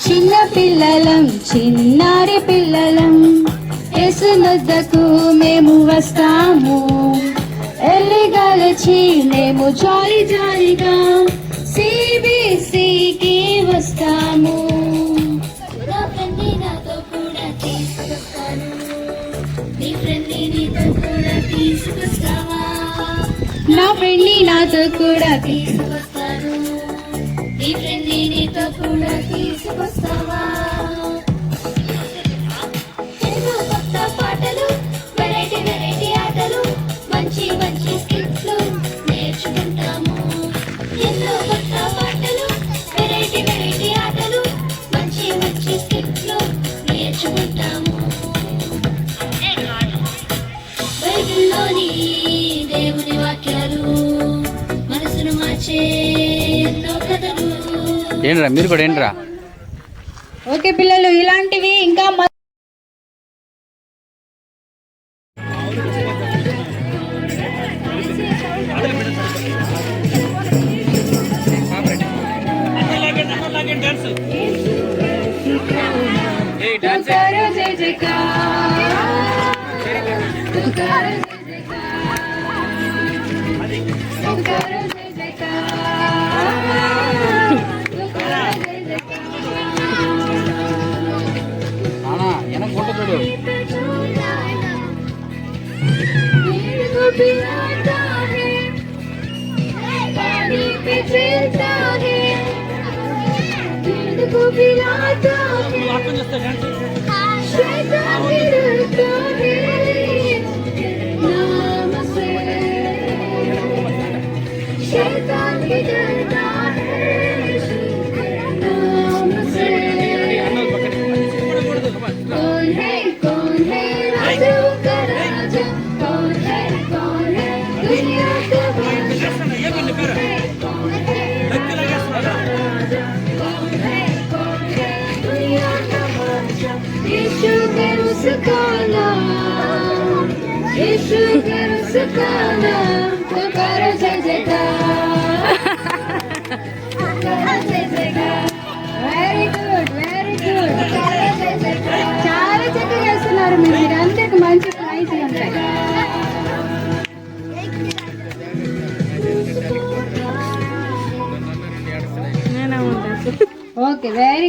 చిన్న పిల్లలం చిన్నారి పిల్లలం యేసునొద్దకు మేము వస్తాము ఎల్లిగలచి మేము జాలి జాలిగా సిబిసికి వస్తాము నా ఫ్రెండ్ని నాతో కూడా తీసుకొస్తాను నీ ఫ్రెండ్ని నీతో కూడా తీసుకొస్తావా నా ఫ్రెండ్ని నాతో కూడా తీసుకొస్తాను నీ ఫ్రెండ్ని నీతో కూడా తీసుకొస్తావా ఎన్నో కొత్త పాటలు వెరైటీ వెరైటీ ఆటలు మంచి మంచి స్కిట్స్ నేర్చుకుంటాము ఎన్నో కొత్త పాటలు వెరైటీ వెరైటీ ఆటలు మంచి మంచి స్కిట్స్ నేర్చుకుంటాము బైబిల్లోని దేవుని వాక్యాలు మనసును మార్చే ఎన్నో కథలు. ఏంట్రా మీరు కూడా ఏంట్రా? ఓకే పిల్లలు, ఇలాంటివి ఇంకా వెరీ గుడ్ వెరీ గుడ్, చాలా చక్కగా చేస్తున్నారు మీరు అందరికి మంచి ప్రైజ్ ఉంటాయి. Okay very